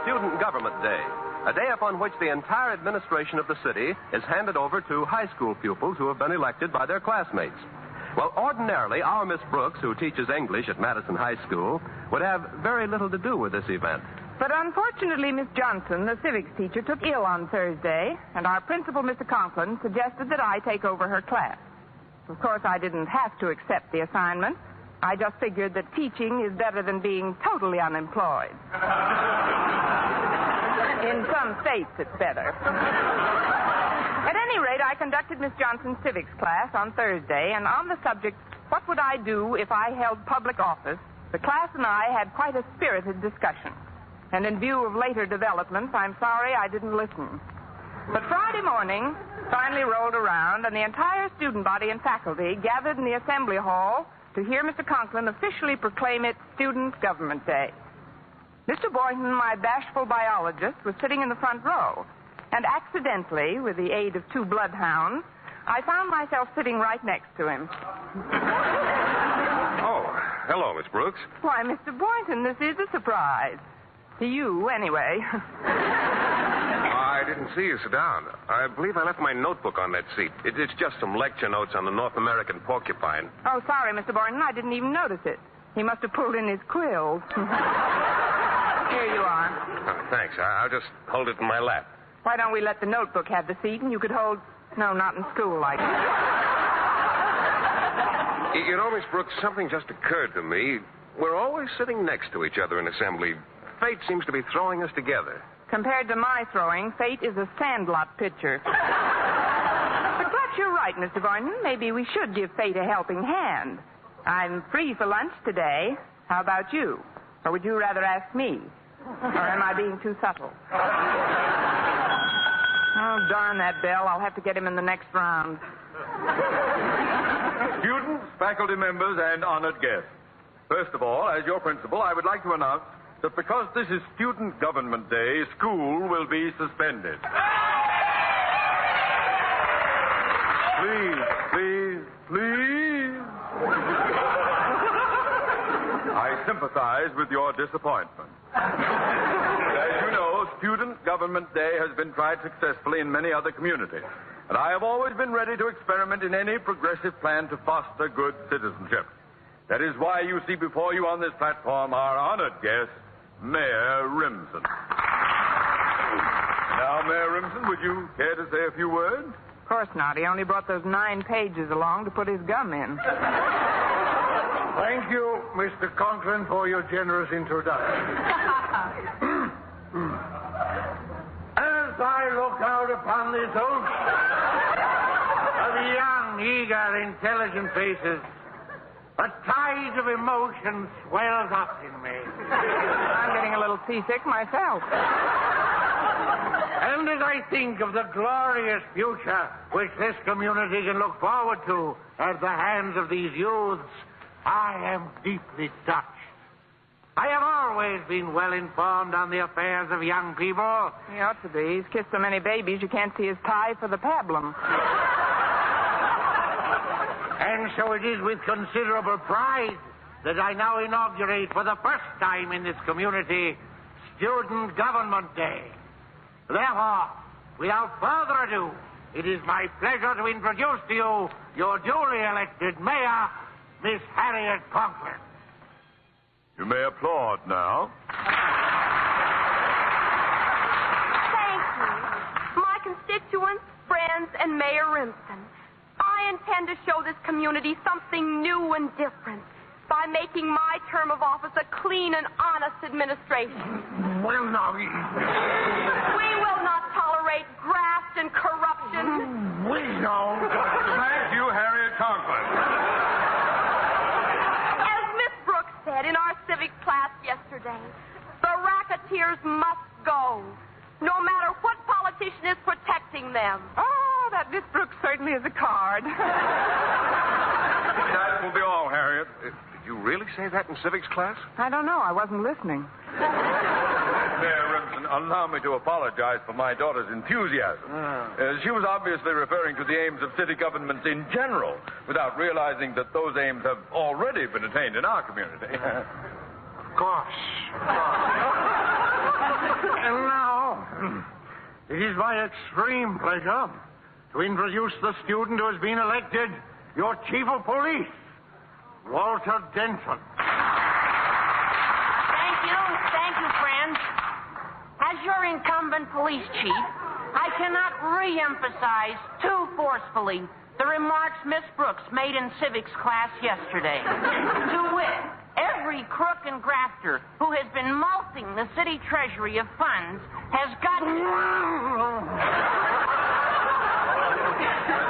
Student Government Day, a day upon which the entire administration of the city is handed over to high school pupils who have been elected by their classmates. Well, ordinarily, our Miss Brooks, who teaches English at Madison High School, would have very little to do with this event. But unfortunately, Miss Johnson, the civics teacher, took ill on Thursday, and our principal, Mr. Conklin, suggested that I take over her class. Of course, I didn't have to accept the assignment. I just figured that teaching is better than being totally unemployed. In some states, it's better. At any rate, I conducted Miss Johnson's civics class on Thursday, and on the subject, what would I do if I held public office, the class and I had quite a spirited discussion. And in view of later developments, I'm sorry I didn't listen. But Friday morning finally rolled around, and the entire student body and faculty gathered in the assembly hall to hear Mr. Conklin officially proclaim it Student Government Day. Mr. Boynton, my bashful biologist, was sitting in the front row, and accidentally, with the aid of two bloodhounds, I found myself sitting right next to him. Oh, hello, Miss Brooks. Why, Mr. Boynton, this is a surprise. To you, anyway. I didn't see you sit down. I believe I left my notebook on that seat. It's just some lecture notes on the North American porcupine. Oh, sorry, Mr. Boynton. I didn't even notice it. He must have pulled in his quills. Here you are. Oh, thanks. I'll just hold it in my lap. Why don't we let the notebook have the seat and you could hold... No, not in school like that. You know, Miss Brooks, something just occurred to me. We're always sitting next to each other in assembly. Fate seems to be throwing us together. Compared to my throwing, fate is a sandlot pitcher. But perhaps you're right, Mr. Boynton. Maybe we should give fate a helping hand. I'm free for lunch today. How about you? Or would you rather ask me? Or am I being too subtle? Oh, darn that bell. I'll have to get him in the next round. Students, faculty members, and honored guests. First of all, as your principal, I would like to announce that because this is Student Government Day, school will be suspended. Please. I sympathize with your disappointment. As you know, Student Government Day has been tried successfully in many other communities, and I have always been ready to experiment in any progressive plan to foster good citizenship. That is why you see before you on this platform our honored guest, Mayor Remsen. Now, Mayor Remsen, would you care to say a few words? Of course not. He only brought those 9 pages along to put his gum in. Thank you, Mr. Conklin, for your generous introduction. As I look out upon this ocean of young, eager, intelligent faces, a tide of emotion swells up in me. I'm getting a little seasick myself. And as I think of the glorious future which this community can look forward to at the hands of these youths, I am deeply touched. I have always been well informed on the affairs of young people. He ought to be. He's kissed so many babies you can't see his tie for the pablum. And so it is with considerable pride that I now inaugurate for the first time in this community Student Government Day. Therefore, without further ado, it is my pleasure to introduce to you your duly elected mayor, Miss Harriet Conklin. You may applaud now. Thank you. My constituents, friends, and Mayor Remsen, I intend to show this community something new and different by making my term of office a clean and honest administration. Well, now... We will not tolerate graft and corruption. We know. Thank you, Harriet Conklin. As Miss Brooks said in our civics class yesterday, the racketeers must go, no matter what politician is protecting them. Oh, that Miss Brooks certainly is a card. That will be all, Harriet. Did you really say that in civics class? I don't know. I wasn't listening. Mayor Remsen, allow me to apologize for my daughter's enthusiasm. She was obviously referring to the aims of city governments in general, without realizing that those aims have already been attained in our community. Of course. And now, it is my extreme pleasure to introduce the student who has been elected your chief of police, Walter Denton. Thank you, friends. As your incumbent police chief, I cannot re-emphasize too forcefully the remarks Miss Brooks made in civics class yesterday. To wit, every crook and grafter who has been mulcting the city treasury of funds has got...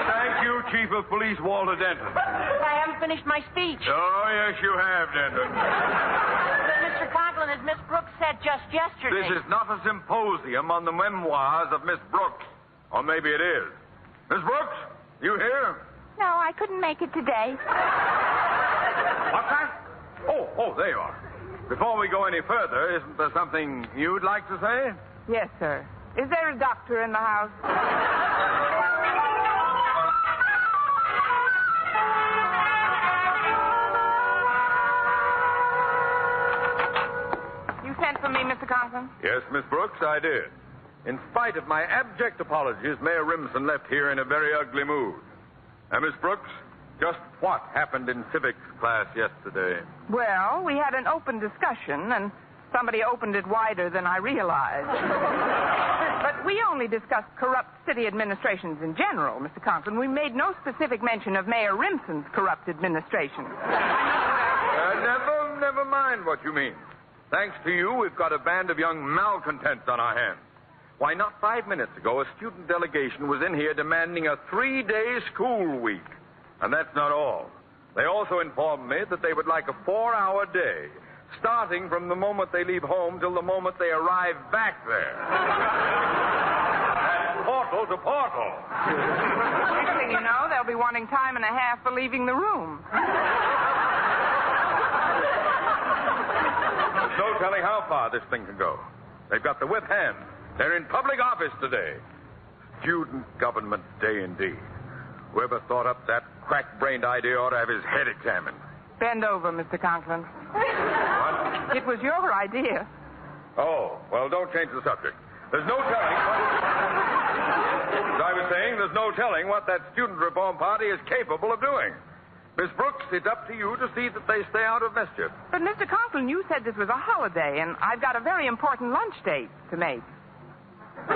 Thank you, Chief of Police Walter Denton. I haven't finished my speech. Oh, yes, you have, Denton. But, Mr. Conklin, as Miss Brooks said just yesterday... This is not a symposium on the memoirs of Miss Brooks. Or maybe it is. Miss Brooks, you here? No, I couldn't make it today. What's that? Oh, there you are. Before we go any further, isn't there something you'd like to say? Yes, sir. Is there a doctor in the house? You sent for me, Mr. Conklin? Yes, Miss Brooks, I did. In spite of my abject apologies, Mayor Rimson left here in a very ugly mood. Now, Miss Brooks, just what happened in civics class yesterday? Well, we had an open discussion, and somebody opened it wider than I realized. But we only discussed corrupt city administrations in general, Mr. Conklin. We made no specific mention of Mayor Rimson's corrupt administration. Never mind what you mean. Thanks to you, we've got a band of young malcontents on our hands. Why, not 5 minutes ago, a student delegation was in here demanding a 3-day school week. And that's not all. They also informed me that they would like a 4-hour day, starting from the moment they leave home till the moment they arrive back there. And portal to portal. Next thing you know, they'll be wanting time and a half for leaving the room. There's no telling how far this thing can go. They've got the whip hand. They're in public office today. Student Government Day indeed. Whoever thought up that crack-brained idea ought to have his head examined. Bend over, Mr. Conklin. What? It was your idea. Oh, well, don't change the subject. There's no telling As I was saying, there's no telling what that student reform party is capable of doing. Miss Brooks, it's up to you to see that they stay out of mischief. But, Mr. Conklin, you said this was a holiday, and I've got a very important lunch date to make. Well,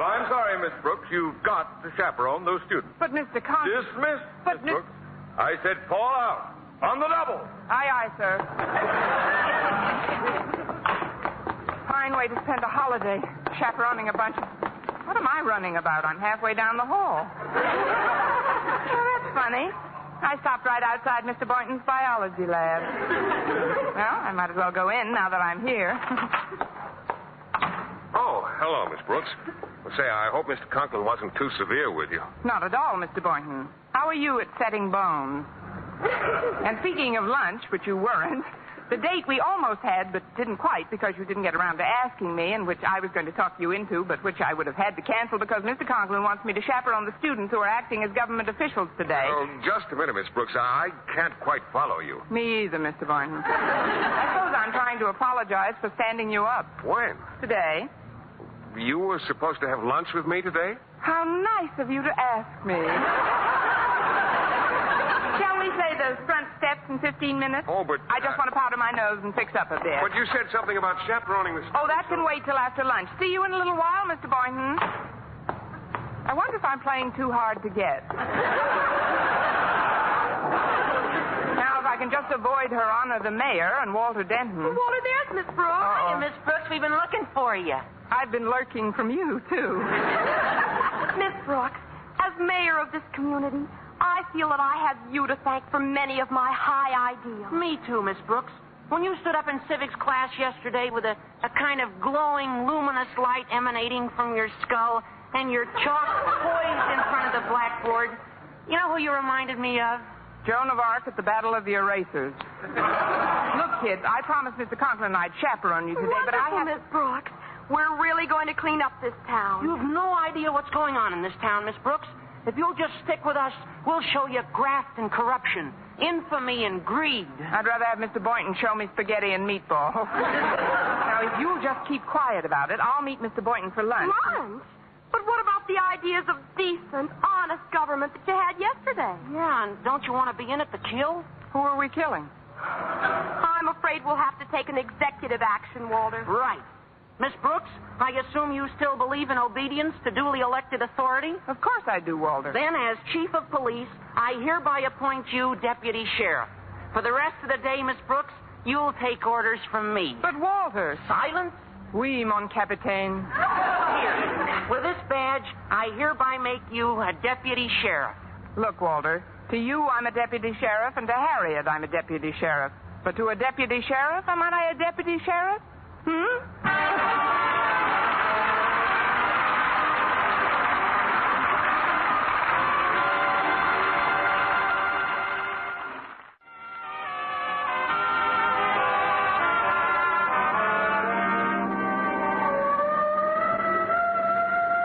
I'm sorry, Miss Brooks. You've got to chaperone those students. But, Mr. Conklin... Dismissed, But, Miss Brooks. I said fall out. On the double. Aye, aye, sir. Fine way to spend a holiday, chaperoning a bunch of... What am I running about? I'm halfway down the hall. Oh, that's funny. I stopped right outside Mr. Boynton's biology lab. Well, I might as well go in now that I'm here. Oh, hello, Miss Brooks. Well, say, I hope Mr. Conklin wasn't too severe with you. Not at all, Mr. Boynton. How are you at setting bones? And speaking of lunch, which you weren't, the date we almost had, but didn't quite because you didn't get around to asking me, and which I was going to talk you into, but which I would have had to cancel because Mr. Conklin wants me to chaperone the students who are acting as government officials today. Oh, just a minute, Miss Brooks. I can't quite follow you. Me either, Mr. Boynton. I suppose I'm trying to apologize for standing you up. When? Today. You were supposed to have lunch with me today? How nice of you to ask me. Shall we say those front steps in 15 minutes? Oh, but... I just want to powder my nose and fix up a bit. But you said something about chaperoning the... Oh, that can wait till after lunch. See you in a little while, Mr. Boynton. I wonder if I'm playing too hard to get. Now, if I can just avoid Her Honor the Mayor and Walter Denton. Walter, there's Miss Brooks. Hiya, Miss Brooks. We've been looking for you. I've been lurking from you, too. Miss Brooks, as mayor of this community, I feel that I have you to thank for many of my high ideals. Me too, Miss Brooks. When you stood up in civics class yesterday with a kind of glowing, luminous light emanating from your skull and your chalk poised in front of the blackboard, you know who you reminded me of? Joan of Arc at the Battle of the Erasers. Look, kids, I promised Mr. Conklin I'd chaperone you today, but I have... Miss Brooks. We're really going to clean up this town. You have no idea what's going on in this town, Miss Brooks. If you'll just stick with us, we'll show you graft and corruption. infamy and greed. I'd rather have Mr. Boynton show me spaghetti and meatballs. Now, if you'll just keep quiet about it, I'll meet Mr. Boynton for lunch. Lunch? But what about the ideas of decent, honest government that you had yesterday? Yeah, and don't you want to be in it to kill? Who are we killing? I'm afraid we'll have to take an executive action, Walter. Right. Miss Brooks, I assume you still believe in obedience to duly elected authority? Of course I do, Walter. Then, as chief of police, I hereby appoint you deputy sheriff. For the rest of the day, Miss Brooks, you'll take orders from me. But, Walter... Silence? Oui, mon capitaine. Here, with this badge, I hereby make you a deputy sheriff. Look, Walter, to you I'm a deputy sheriff, and to Harriet I'm a deputy sheriff. But to a deputy sheriff, am I a deputy sheriff?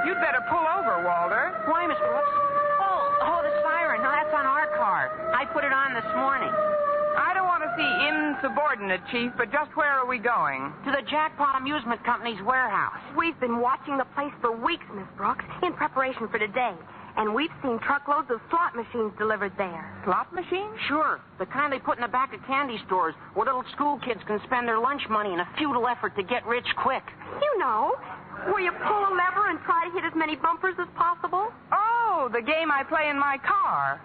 You'd better pull over, Walter. Why, Miss Brooks? Oh, the siren. No, that's on our car. I put it on this morning. I don't want to see insubordinate, Chief, but just where are we going? To the Jackpot Amusement Company's warehouse. We've been watching the place for weeks, Miss Brooks, in preparation for today. And we've seen truckloads of slot machines delivered there. Slot machines? Sure. The kind they put in the back of candy stores where little school kids can spend their lunch money in a futile effort to get rich quick. You know, where you pull a lever and try to hit as many bumpers as possible. Oh, the game I play in my car.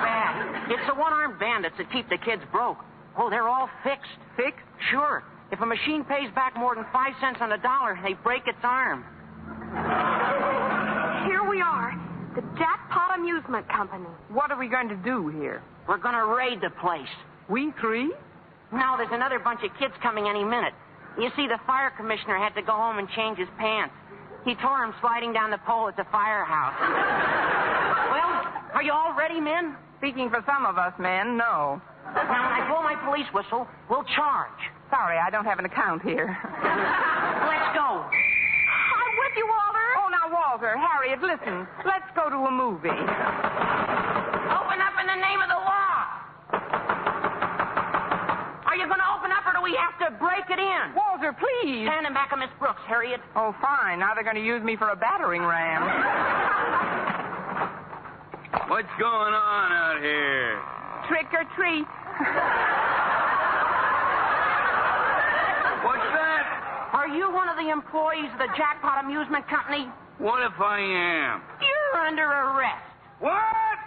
Bad. It's the one-armed bandits that keep the kids broke. Oh, they're all fixed. Fixed? Sure. If a machine pays back more than 5 cents on the dollar, they break its arm. Here we are, the Jackpot Amusement Company. What are we going to do here? We're going to raid the place. We three? No, there's another bunch of kids coming any minute. You see, the fire commissioner had to go home and change his pants. He tore him sliding down the pole at the firehouse. Well, are you all ready, men? Speaking for some of us men, no. Now, when I blow my police whistle, we'll charge. Sorry, I don't have an account here. Let's go. I'm with you, Walter. Oh, now, Walter, Harriet, listen. Let's go to a movie. Open up in the name of the law. Are you going to open up, or do we have to break it in? Walter, please. Stand in back of Miss Brooks, Harriet. Oh, fine. Now they're going to use me for a battering ram. What's going on out here? Trick or treat. What's that? Are you one of the employees of the Jackpot Amusement Company? What if I am? You're under arrest. What?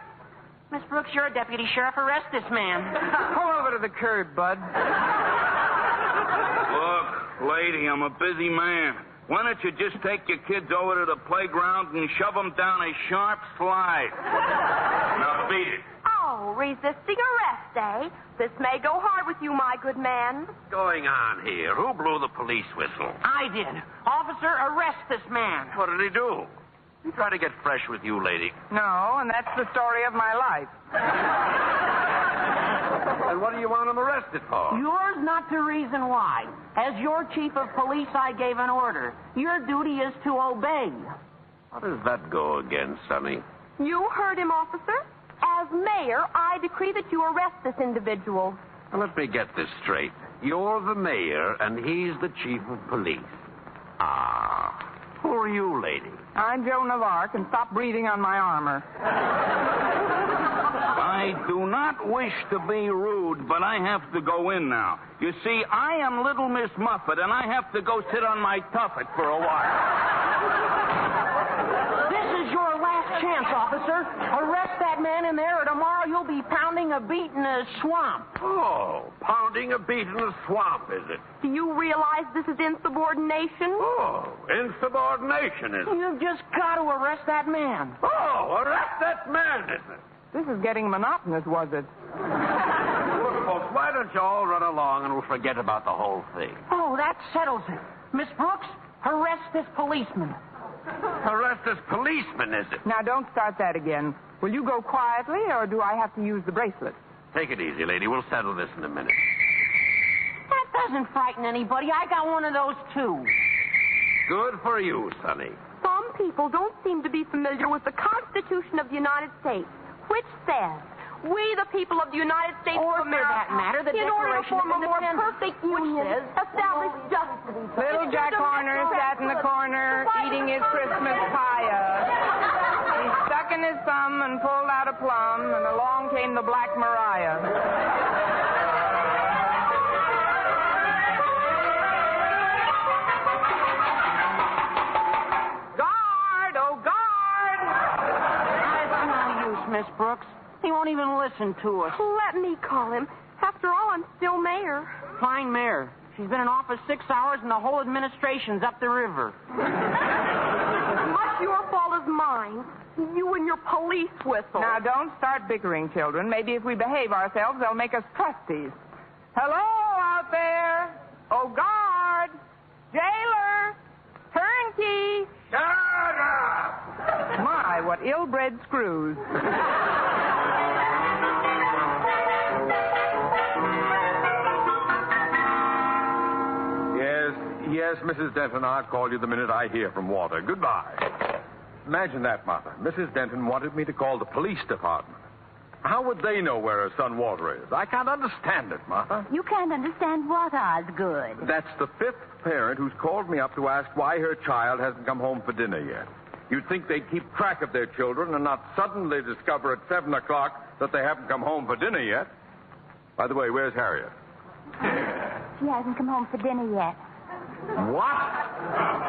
Miss Brooks, you're a deputy sheriff. Arrest this man. Pull over to the curb, bud. Look, lady, I'm a busy man. Why don't you just take your kids over to the playground and shove them down a sharp slide? Now beat it. Oh, resisting arrest, eh? This may go hard with you, my good man. What's going on here? Who blew the police whistle? I did. Officer, arrest this man. What did he do? He tried to get fresh with you, lady. No, and that's the story of my life. And what do you want him arrested for? Yours not to reason why. As your chief of police, I gave an order. Your duty is to obey. How does that go again, Sonny? You heard him, officer. As mayor, I decree that you arrest this individual. Now, let me get this straight. You're the mayor, and he's the chief of police. Ah. Who are you, lady? I'm Joan of Arc, and stop breathing on my armor. I do not wish to be rude, but I have to go in now. You see, I am Little Miss Muffet, and I have to go sit on my tuffet for a while. This is your last chance, officer. Arrest that man in there, or tomorrow you'll be pounding a beat in a swamp. Oh, pounding a beat in the swamp, is it? Do you realize this is insubordination? Oh, insubordination, is it? You've just got to arrest that man. Oh, arrest that man, is it? This is getting monotonous, was it? Look, folks, why don't you all run along and we'll forget about the whole thing? Oh, that settles it. Miss Brooks, arrest this policeman. Arrest this policeman, is it? Now, don't start that again. Will you go quietly, or do I have to use the bracelet? Take it easy, lady. We'll settle this in a minute. That doesn't frighten anybody. I got one of those, too. Good for you, Sonny. Some people don't seem to be familiar with the Constitution of the United States, which says, We, the people of the United States Or, of for America, that matter, the in order to Declaration form of a more Independence, perfect which union, says, establish justice. Little Jack Horner sat in the corner eating his Christmas pie. He stuck in his thumb and pulled out a plum, and along came the Black Mariah. Guard! Oh, guard! That's no use, Miss Brooks. He won't even listen to us. Let me call him. After all, I'm still mayor. Fine mayor. She's been in office 6 hours and the whole administration's up the river. Much your fault as mine. You and your police whistle. Now, don't start bickering, children. Maybe if we behave ourselves, they'll make us trustees. Hello out there. Oh, guard. Jailer. Turnkey. Shut up! My, what ill-bred screws. Yes, Mrs. Denton, I'll call you the minute I hear from Walter. Goodbye. Imagine that, Martha. Mrs. Denton wanted me to call the police department. How would they know where her son Walter is? I can't understand it, Martha. You can't understand what, Osgood. That's the fifth parent who's called me up to ask why her child hasn't come home for dinner yet. You'd think they'd keep track of their children and not suddenly discover at 7 o'clock that they haven't come home for dinner yet. By the way, where's Harriet? She hasn't come home for dinner yet. What?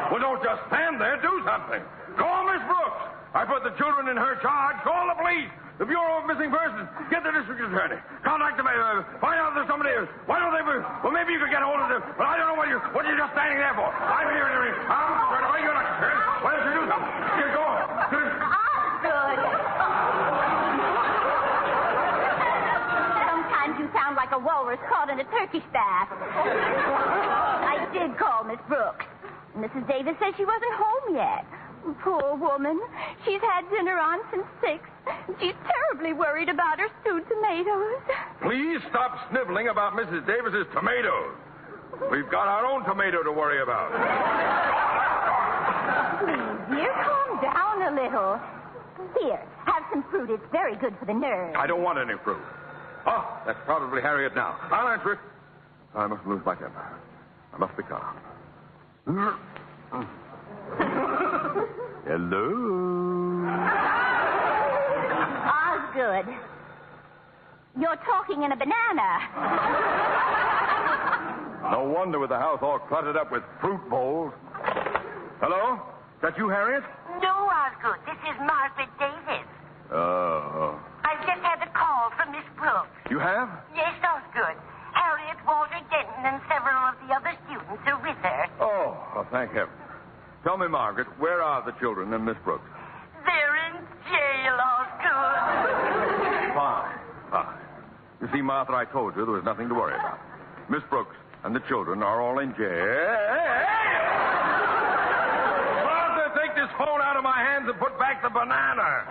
Well, don't just stand there. Do something. Call Miss Brooks. I put the children in her charge. Call the police. The Bureau of Missing Persons. Get the district attorney. Contact the mayor. Find out if there's somebody else. Why don't they... Well, maybe you could get hold of them. But I don't know what you're just standing there for. I'm here to... Why you're not concerned? Why don't you do something? Here, go on. Osgood! Sometimes you sound like a walrus caught in a Turkish bath. I did call Miss Brooks. Mrs. Davis says she wasn't home yet. Poor woman. She's had dinner on since 6. She's terribly worried about her stewed tomatoes. Please stop sniveling about Mrs. Davis's tomatoes. We've got our own tomato to worry about. Please, dear, calm down a little. Here, have some fruit. It's very good for the nerves. I don't want any fruit. Oh, that's probably Harriet now. I'll answer it. I must lose my temper. I must be calm. Hello? Osgood, you're talking in a banana. No wonder with the house all cluttered up with fruit bowls. Hello? Is that you, Harriet? No, Osgood. This is Margaret Davis. Oh. I've just had a call from Miss Brooks. You have? Yes, Osgood. Harriet, Walter Denton, and several of the other students are with her. Oh, well, thank heaven. Tell me, Margaret, where are the children and Miss Brooks? They're in jail, Osgood. Fine. You see, Martha, I told you there was nothing to worry about. Miss Brooks and the children are all in jail. Hey! Martha, take this phone out of my hands and put back the banana.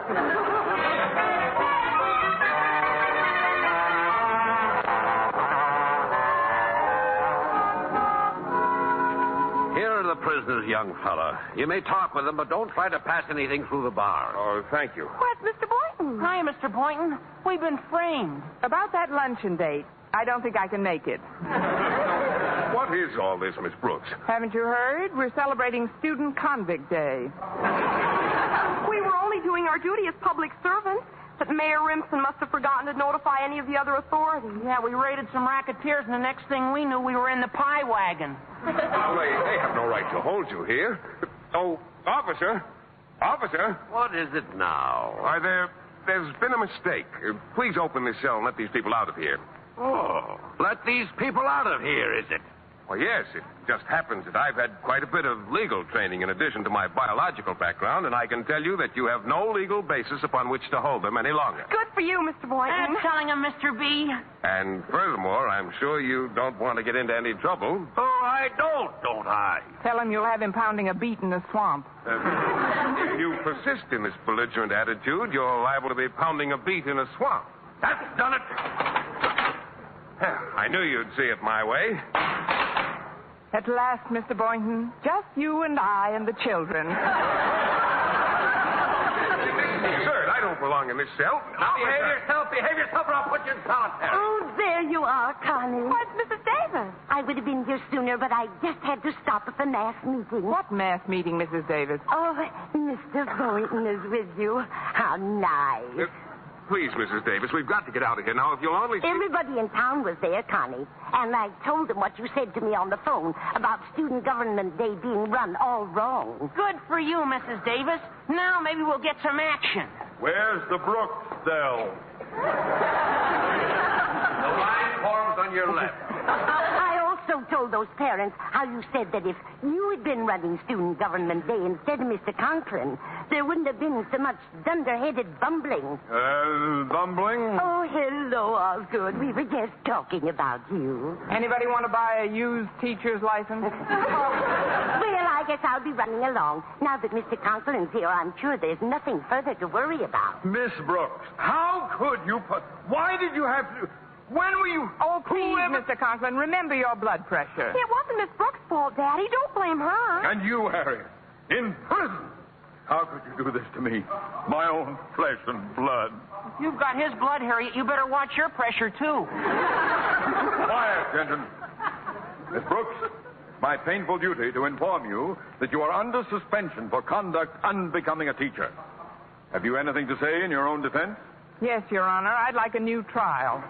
Prisoners, young fella. You may talk with them, but don't try to pass anything through the bar. Oh, thank you. Where's Mr. Boynton? Hi, Mr. Boynton. We've been framed. About that luncheon date, I don't think I can make it. What is all this, Miss Brooks? Haven't you heard? We're celebrating Student Convict Day. We were only doing our duty as public servants. But Mayor Rimson must have forgotten to notify any of the other authorities. Yeah, we raided some racketeers, and the next thing we knew, we were in the pie wagon. They have no right to hold you here. Oh, officer. Officer. What is it now? Why, there's been a mistake. Please open this cell and let these people out of here. Oh, let these people out of here, is it? Well, yes, it just happens that I've had quite a bit of legal training in addition to my biological background, and I can tell you that you have no legal basis upon which to hold them any longer. Good for you, Mr. Boynton. I'm telling him, Mr. B. And furthermore, I'm sure you don't want to get into any trouble. Oh, I don't I? Tell him you'll have him pounding a beet in the swamp. If you persist in this belligerent attitude, you're liable to be pounding a beet in a swamp. That's done it. I knew you'd see it my way. At last, Mr. Boynton, just you and I and the children. Sir, I don't don't belong in this cell. Now behave yourself, or I'll put you in solitary. Oh, there you are, Connie. Why, it's Mrs. Davis. I would have been here sooner, but I just had to stop at the mass meeting. What mass meeting, Mrs. Davis? Oh, Mr. Boynton is with you. How nice. Please, Mrs. Davis, we've got to get out of here now. If you'll only... Everybody in town was there, Connie. And I told them what you said to me on the phone about Student Government Day being run all wrong. Good for you, Mrs. Davis. Now maybe we'll get some action. Where's the Brooks cell? The line forms on your left. I also told those parents how you said that if you had been running Student Government Day instead of Mr. Conklin, there wouldn't have been so much dunderheaded bumbling. Bumbling? Oh, hello, Osgood. We were just talking about you. Anybody want to buy a used teacher's license? Well, I guess I'll be running along. Now that Mr. Conklin's here, I'm sure there's nothing further to worry about. Miss Brooks, how could you put... Why did you have to... When were you... Oh, please, Mr. Conklin, remember your blood pressure. It wasn't Miss Brooks' fault, Daddy. Don't blame her. And you, Harry, in prison. How could you do this to me? My own flesh and blood. If you've got his blood, Harriet, you better watch your pressure, too. Quiet, gentlemen. Miss Brooks, my painful duty to inform you that you are under suspension for conduct unbecoming a teacher. Have you anything to say in your own defense? Yes, Your Honor. I'd like a new trial.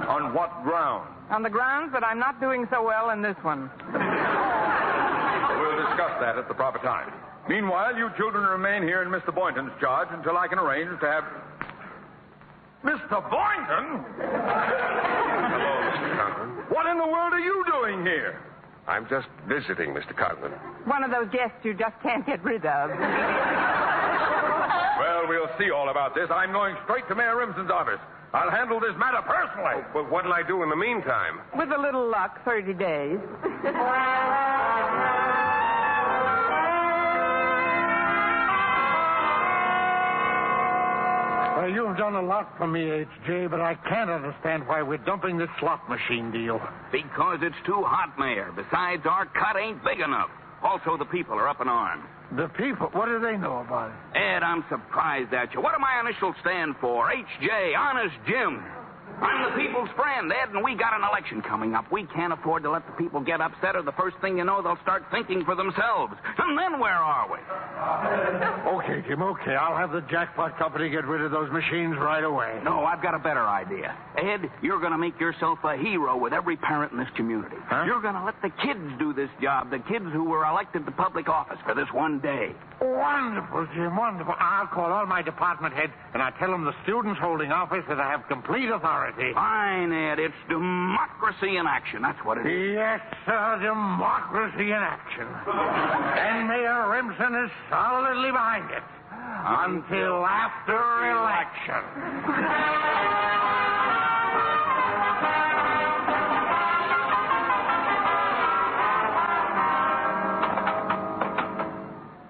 On what ground? On the grounds that I'm not doing so well in this one. We'll discuss that at the proper time. Meanwhile, you children remain here in Mr. Boynton's charge until I can arrange to have... Mr. Boynton? Hello, Mr. Conklin. What in the world are you doing here? I'm just visiting, Mr. Conklin. One of those guests you just can't get rid of. Well, we'll see all about this. I'm going straight to Mayor Remsen's office. I'll handle this matter personally. Well, what'll I do in the meantime? With a little luck, 30 days. You've done a lot for me, H.J., but I can't understand why we're dumping this slot machine deal. Because it's too hot, Mayor. Besides, our cut ain't big enough. Also, the people are up in arms. The people, what do they know about it? Ed, I'm surprised at you. What do my initials stand for? H.J., Honest Jim. I'm the people's friend, Ed, and we got an election coming up. We can't afford to let the people get upset, or the first thing you know, they'll start thinking for themselves. And then where are we? Okay, Jim, okay. I'll have the jackpot company get rid of those machines right away. No, I've got a better idea. Ed, you're going to make yourself a hero with every parent in this community. Huh? You're going to let the kids do this job, the kids who were elected to public office for this one day. Wonderful, Jim, wonderful. I'll call all my department heads, and I'll tell them the students holding office that I have complete authority. Fine, Ed. It's democracy in action. That's what it is. Yes, sir, democracy in action. And Mayor Remsen is solidly behind it. Until after election.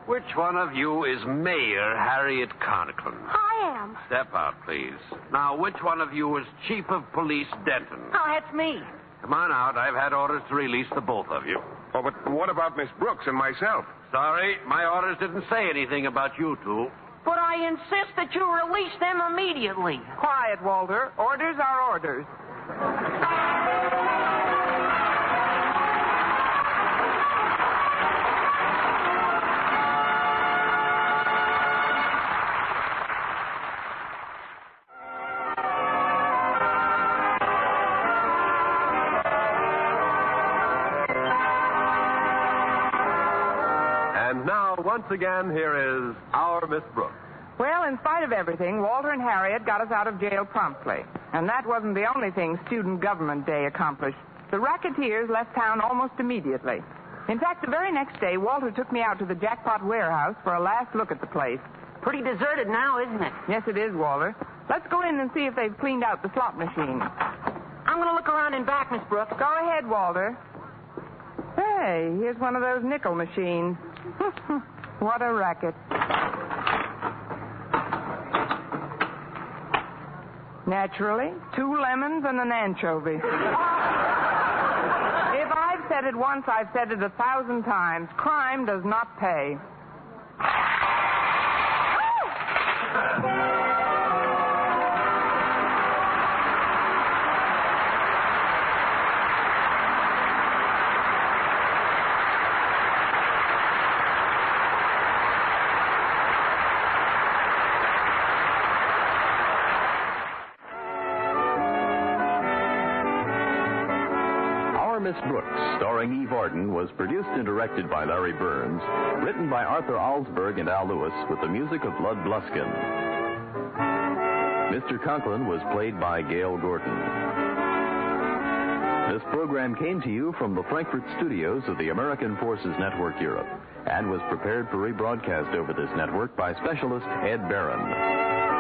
Which one of you is Mayor Harriet Conklin? I am. Step out, please. Now, which one of you is Chief of Police Denton? Oh, that's me. Come on out. I've had orders to release the both of you. Oh, but what about Miss Brooks and myself? Sorry, my orders didn't say anything about you two. But I insist that you release them immediately. Quiet, Walter. Orders are orders. And now, once again, here is our Miss Brooks. Well, in spite of everything, Walter and Harriet got us out of jail promptly. And that wasn't the only thing Student Government Day accomplished. The racketeers left town almost immediately. In fact, the very next day, Walter took me out to the jackpot warehouse for a last look at the place. Pretty deserted now, isn't it? Yes, it is, Walter. Let's go in and see if they've cleaned out the slot machine. I'm going to look around in back, Miss Brooks. Go ahead, Walter. Hey, here's one of those nickel machines. What a racket. Naturally, 2 lemons and an anchovy. If I've said it once, I've said it 1,000 times. Crime does not pay. Miss Brooks, starring Eve Arden, was produced and directed by Larry Burns, written by Arthur Alsberg and Al Lewis, with the music of Lud Bluskin. Mr. Conklin was played by Gail Gordon. This program came to you from the Frankfurt studios of the American Forces Network Europe and was prepared for rebroadcast over this network by specialist Ed Barron.